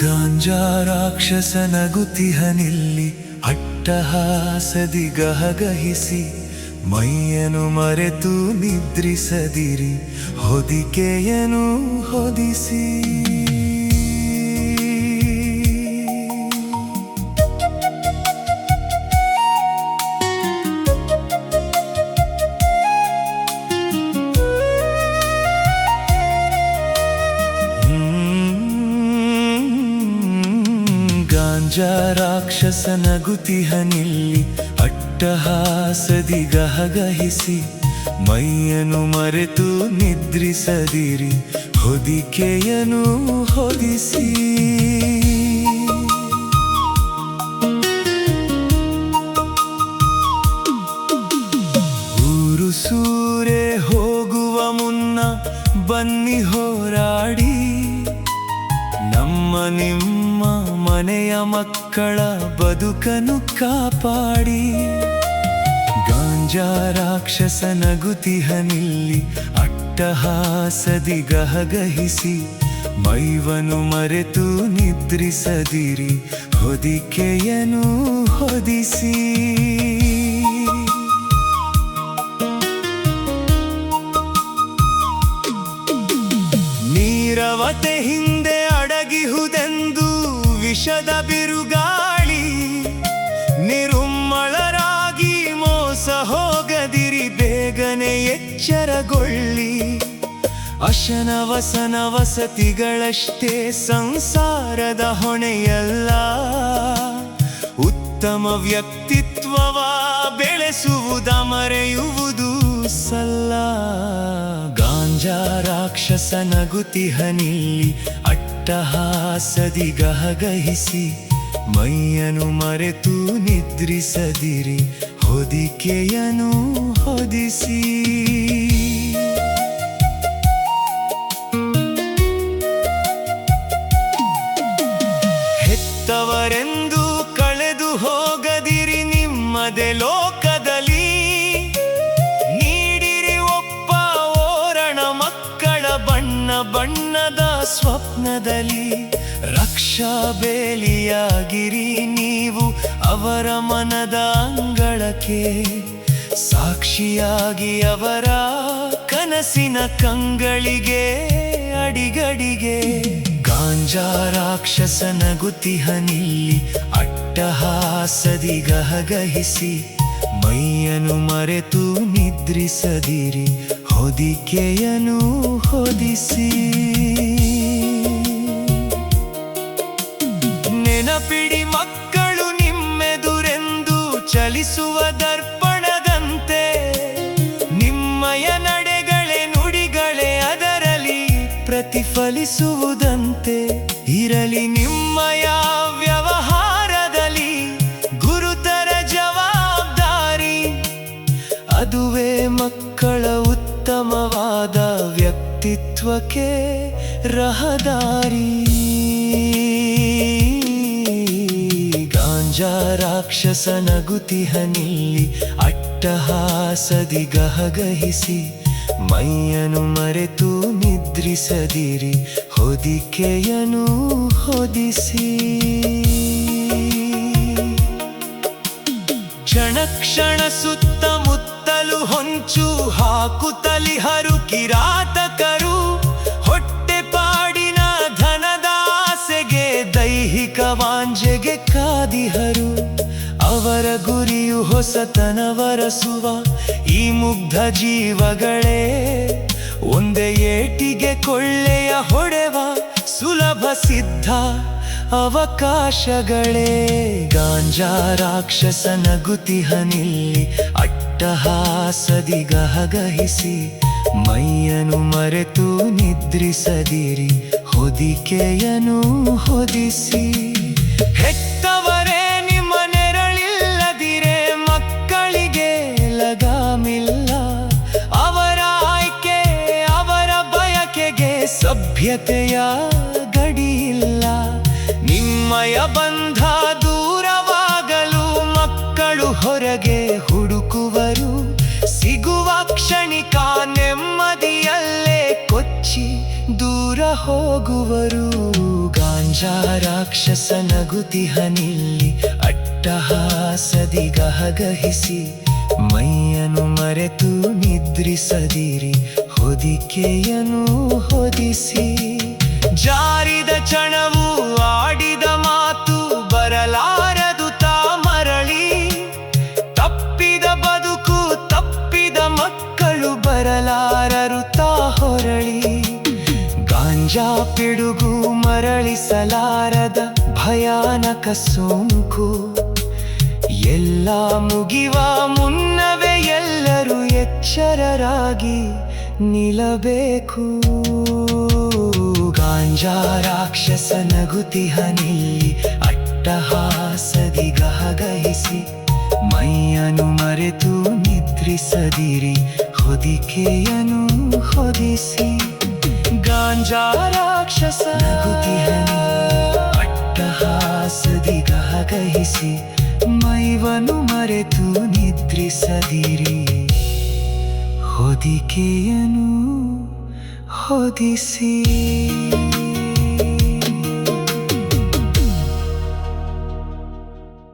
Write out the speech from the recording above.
ಗಾಂಜಾ ರಾಕ್ಷಸನಗುತಿಹನಿಲ್ಲಿ ಅಟ್ಟಹಾಸದಿ ಗಹಗಹಿಸಿ ಮೈಯನು ಮರೆತು ನಿದ್ರಿಸದಿರಿ ಹೊದಿಕೆಯನು ಹೊದಿಸಿ. ಗಾಂಜಾ ರಾಕ್ಷಸನಗುತಿಹನಿಲ್ಲಿ ಅಟ್ಟಹಾಸದಿ ಗಹಗಹಿಸಿ ಮೈಯನು ಮರೆತು ನಿದ್ರಿಸದಿರಿ ಹೊದಿಕೆಯನು ಹೊದಿಸಿ. ಊರು ಸೂರೆ ಹೋಗುವ ಮುನ್ನ ಬನ್ನಿ ಹೋರಾಡಿ ನಮ್ಮ ನಿಮ್ಮ ಮನೆಯ ಮಕ್ಕಳ ಬದುಕನ್ನು ಕಾಪಾಡಿ. ಗಾಂಜಾ ರಾಕ್ಷಸನಗುತಿಹನಿಲ್ಲಿ ಅಟ್ಟಹಾಸದಿ ಗಹಗಹಿಸಿ ಮೈವನು ಮರೆತು ನಿದ್ರಿಸದಿರಿ ಹೊದಿಕೆಯನು ಹೊದಿಸಿ. ನೀರವತೆ ಹಿಂದೆ ಅಡಗಿಹುದೆಂದು ವಿಷದ ಬಿರುಗಾಳಿ ನಿರುಮ್ಮಳರಾಗಿ ಮೋಸ ಹೋಗದಿರಿ ಬೇಗನೆ ಎಚ್ಚರಗೊಳ್ಳಿ. ಅಶನವಸನ ವಸತಿಗಳಷ್ಟೇ ಸಂಸಾರದ ಹೊಣೆಯಲ್ಲ, ಉತ್ತಮ ವ್ಯಕ್ತಿತ್ವವ ಬೆಳೆಸುವುದ ಮರೆಯುವುದು ಸಲ್ಲ. ಗಾಂಜಾ ರಾಕ್ಷಸನಗುತಿಹನಿಲ್ಲಿ ಅಟ್ಟಹಾಸದಿ ಗಹಗಹಿಸಿ ಮೈಯನು ಮರೆತು ನಿದ್ರಿಸದಿರಿ ಹೊದಿಕೆಯನು ಹೊದಿಸಿ. ಹೆತ್ತವರೆಂದು ಕಳೆದು ಹೋಗದಿರಿ ನಿಮ್ಮದೇ ಲೋಕದಲ್ಲಿ, ನೀಡಿರಿ ಒಪ್ಪ ಓರಣ ಮಕ್ಕಳ ಬಣ್ಣ ಬಣ್ಣದ ಸ್ವಪ್ನದಲ್ಲಿ. ರಕ್ಷಾ ಬೇಲಿಯಾಗಿರಿ ನೀವು ಅವರ ಮನದ ಅಂಗಳಕ್ಕೆ, ಸಾಕ್ಷಿಯಾಗಿ ಅವರ ಕನಸಿನ ಕಂಗಳಿಗೆ ಅಡಿಗಡಿಗೆ. ಗಾಂಜಾ ರಾಕ್ಷಸನಗುತಿಹನಿಲ್ಲಿ ಅಟ್ಟಹಾಸದಿ ಗಹಗಹಿಸಿ ಮೈಯನು ಮರೆತು ನಿದ್ರಿಸದಿರಿ ಹೊದಿಕೆಯನು ಹೊದಿಸಿ. ನೆನಪಿಡಿ ಮಕ್ಕಳು ನಿಮ್ಮೆದುರೆಂದು ಚಲಿಸುವ ದರ್ಪಣದಂತೆ, ನಿಮ್ಮಯ ನಡೆಗಳೇ ನುಡಿಗಳೇ ಅದರಲ್ಲಿ ಪ್ರತಿಫಲಿಸುವುದಂತೆ. ಇರಲಿ ನಿಮ್ಮಯ ವ್ಯವಹಾರದಲ್ಲಿ ಗುರುತರ ಜವಾಬ್ದಾರಿ, ಅದುವೇ ಮಕ್ಕಳ ಉತ್ತಮವಾದ ವ್ಯಕ್ತಿತ್ವಕ್ಕೆ ರಹದಾರಿ. ಗಾಂಜಾ ರಾಕ್ಷಸನಗುತಿಹನಿಲ್ಲಿ ಅಟ್ಟಹಾಸದಿ ಗಹಗಹಿಸಿ ಮೈಯನು ಮರೆತು ನಿದ್ರಿಸದಿರಿ ಹೊದಿಕೆಯನು ಹೊದಿಸಿ. ಕ್ಷಣ ಕ್ಷಣ ಸುತ್ತಮುತ್ತಲು ಹೊಂಚು ಹಾಕುತ್ತಲಿಹರು ಕಿರಾತಕರು, ಹೊಟ್ಟೆಪಾಡಿನ ಧನದ ಆಸೆಗೆ ದೈಹಿಕ ವಾಂಜೆಗೆ ಕಾದಿಹರು. ಅವರ ಗುರಿಯು ಹೊಸತನವರಸುವ ಈ ಮುಗ್ಧ ಜೀವಗಳೇ, ಒಂದೇ ಏಟಿಗೆ ಕೊಳ್ಳೆಯ ಹೊಡೆವ ಸುಲಭ ಸಿದ್ಧ ಅವಕಾಶಗಳೇ. ಗಾಂಜಾ ರಾಕ್ಷಸನಗುತಿಹನಿಲ್ಲಿ ಅಟ್ಟಹಾಸದಿ ಗಹಗಹಿಸಿ ಮೈಯನು ಮರೆತು ನಿದ್ರಿಸದಿರಿ ಹೊದಿಕೆಯನು ಹೊದಿಸಿ. ಹೆತ್ತವರೇ ನಿಮ್ಮ ನೆರಳಿಲ್ಲದಿರೆ ಮಕ್ಕಳಿಗೆ ಲಗಾಮಿಲ್ಲ, ಅವರ ಆಯ್ಕೆ ಅವರ ಬಯಕೆಗೆ ಸಭ್ಯತೆಯ ಗಡಿಯಿಲ್ಲ. ನಿಮ್ಮಯ ಬಂಧ ದೂರವಾಗಲು ಮಕ್ಕಳು ಹೊರಗೆ ಹುಡುಕುವರು, ಸಿಗುವ ಕ್ಷಣಿಕ ನೆಮ್ಮದಿಯಲ್ಲೇ ಕೊಚ್ಚಿ ದೂರ ಹೋಗುವರು. ಗಾಂಜಾ ರಾಕ್ಷಸ ನಗುತಿಹನಿಲ್ಲಿ ಅಟ್ಟಹಾಸದಿ ಗಹಗಹಿಸಿ, ಮೈಯನ್ನು ಮರೆತು ನಿದ್ರಿಸದಿರಿ, ಹೊದಿಕೆಯನ್ನು ಹೊದಿಸಿ. ಜಾರಿದ ಚಣವು ಆಡಿದ ಮಾತು ಬರಲಾರದು ತಾ ಮರಳಿ, ತಪ್ಪಿದ ಬದುಕು ತಪ್ಪಿದ ಮಕ್ಕಳು ಬರಲಾರರು ತಾ ಹೊರಳಿ. ಗಾಂಜಾ ಪಿಡುಗು ಮರಳಿಸಲಾರದ ಭಯಾನಕ ಸೋಂಕು, ಎಲ್ಲ ಮುಗಿವ ಮುನ್ನವೇ ಎಲ್ಲರೂ ಎಚ್ಚರರಾಗಿ ನಿಲ್ಲಬೇಕು. ಗಾಂಜಾ ರಾಕ್ಷಸ ನಗುತಿಹನಿಲ್ಲಿ ಅಟ್ಟಹಾಸದಿ ಗಹಗಹಿಸಿ, ಮೈಯನ್ನು ಮರೆತು ನಿದ್ರಿಸದಿರಿ, ಹೊದಿಕೆಯನ್ನು ಹೊದಿಸಿ. ಗಾಂಜಾ ರಾಕ್ಷಸ ನಗುತಿಹನಿಲ್ಲಿ ಅಟ್ಟಹಾಸದಿ ಗಹಗಹಿಸಿ, ಮೈವನ್ನು ಮರೆತು ನಿದ್ರಿಸದಿರಿ, ಹೊದಿಕೆಯನ್ನು ಹೊದಿಸಿ.